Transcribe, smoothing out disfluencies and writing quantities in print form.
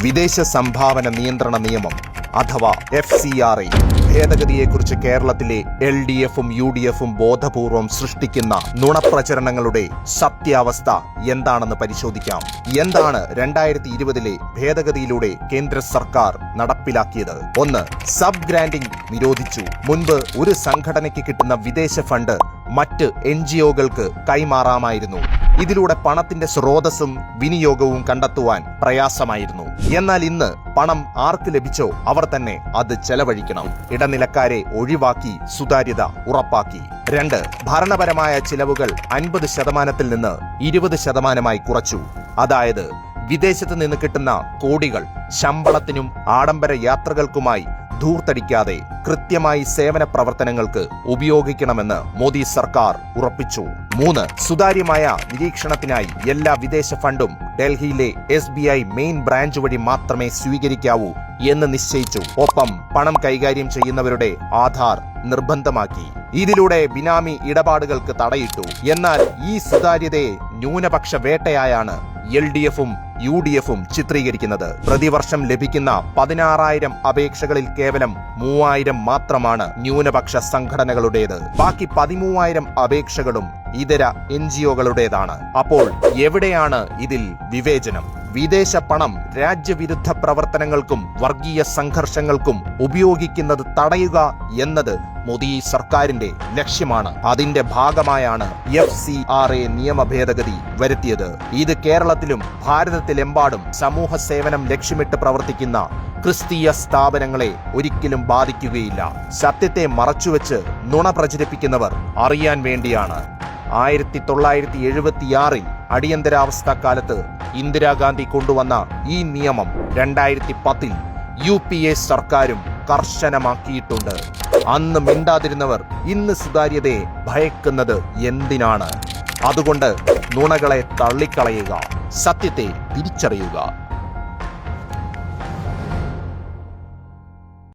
വിദേശ സംഭാവന നിയന്ത്രണ നിയമം അഥവാ FCRA ഭേദഗതിയെക്കുറിച്ച് കേരളത്തിലെ LDFും UDFും ബോധപൂർവം സൃഷ്ടിക്കുന്ന നുണപ്രചരണങ്ങളുടെ സത്യാവസ്ഥ എന്താണെന്ന് പരിശോധിക്കാം. എന്താണ് 2020 ഭേദഗതിയിലൂടെ കേന്ദ്ര സർക്കാർ നടപ്പിലാക്കിയത്? 1. സബ് ഗ്രാന്റിംഗ് നിരോധിച്ചു. മുൻപ് ഒരു സംഘടനയ്ക്ക് കിട്ടുന്ന വിദേശ ഫണ്ട് മറ്റ് NGOകൾക്ക് കൈമാറാമായിരുന്നു. ഇതിലൂടെ പണത്തിന്റെ സ്രോതസ്സും വിനിയോഗവും കണ്ടെത്തുവാൻ പ്രയാസമായിരുന്നു. എന്നാൽ ഇന്ന് പണം ആർക്ക് ലഭിച്ചോ അവർ തന്നെ അത് ചെലവഴിക്കണം. ഇടനിലക്കാരെ ഒഴിവാക്കി സുതാര്യത ഉറപ്പാക്കി. 2. ഭരണപരമായ ചിലവുകൾ 50% നിന്ന് 20% കുറച്ചു. അതായത് വിദേശത്ത് നിന്ന് കിട്ടുന്ന കോടികൾ ശമ്പളത്തിനും ആഡംബര യാത്രകൾക്കുമായി ധൂർത്തടിക്കാതെ കൃത്യമായി സേവന പ്രവർത്തനങ്ങൾക്ക് ഉപയോഗിക്കണമെന്ന് മോദി സർക്കാർ ഉറപ്പിച്ചു. 3. സുതാര്യമായ നിരീക്ഷണത്തിനായി എല്ലാ വിദേശ ഫണ്ടും ഡൽഹിയിലെ SBI മെയിൻ ബ്രാഞ്ച് വഴി മാത്രമേ സ്വീകരിക്കാവൂ എന്ന് നിശ്ചയിച്ചു. ഒപ്പം പണം കൈകാര്യം ചെയ്യുന്നവരുടെ ആധാർ നിർബന്ധമാക്കി. ഇതിലൂടെ ബിനാമി ഇടപാടുകൾക്ക് തടയിട്ടു. എന്നാൽ ഈ സുതാര്യതയെ ന്യൂനപക്ഷ വേട്ടയായാണ് LDFും UDFും ചിത്രീകരിക്കുന്നത്. പ്രതിവർഷം ലഭിക്കുന്ന 16,000 അപേക്ഷകളിൽ കേവലം 3,000 മാത്രമാണ് ന്യൂനപക്ഷ സംഘടനകളുടേത്. ബാക്കി 13,000 അപേക്ഷകളും ഇതര NGOകളുടേതാണ്. അപ്പോൾ എവിടെയാണ് ഇതിൽ വിവേചനം? വിദേശ പണം രാജ്യവിരുദ്ധ പ്രവർത്തനങ്ങൾക്കും വർഗീയ സംഘർഷങ്ങൾക്കും ഉപയോഗിക്കുന്നത് തടയുക എന്നത് മോദി സർക്കാരിന്റെ ലക്ഷ്യമാണ്. അതിന്റെ ഭാഗമായാണ് FCRA നിയമ ഭേദഗതി വരുത്തിയത്. ഇത് കേരളത്തിലും ഭാരതത്തിലെമ്പാടും സമൂഹ സേവനം ലക്ഷ്യമിട്ട് പ്രവർത്തിക്കുന്ന ക്രിസ്തീയ സ്ഥാപനങ്ങളെ ഒരിക്കലും ബാധിക്കുകയില്ല. സത്യത്തെ മറച്ചുവെച്ച് നുണ പ്രചരിപ്പിക്കുന്നവർ അറിയാൻ വേണ്ടിയാണ്. 1976 അടിയന്തരാവസ്ഥ കാലത്ത് ഇന്ദിരാഗാന്ധി കൊണ്ടുവന്ന ഈ നിയമം 2010 UPA സർക്കാരും കർശനമാക്കിയിട്ടുണ്ട്. അന്ന് മിണ്ടാതിരുന്നവർ ഇന്ന് സുതാര്യതയെ ഭയക്കുന്നത് എന്തിനാണ്? അതുകൊണ്ട് നുണകളെ തള്ളിക്കളയുക, സത്യത്തെ തിരിച്ചറിയുക.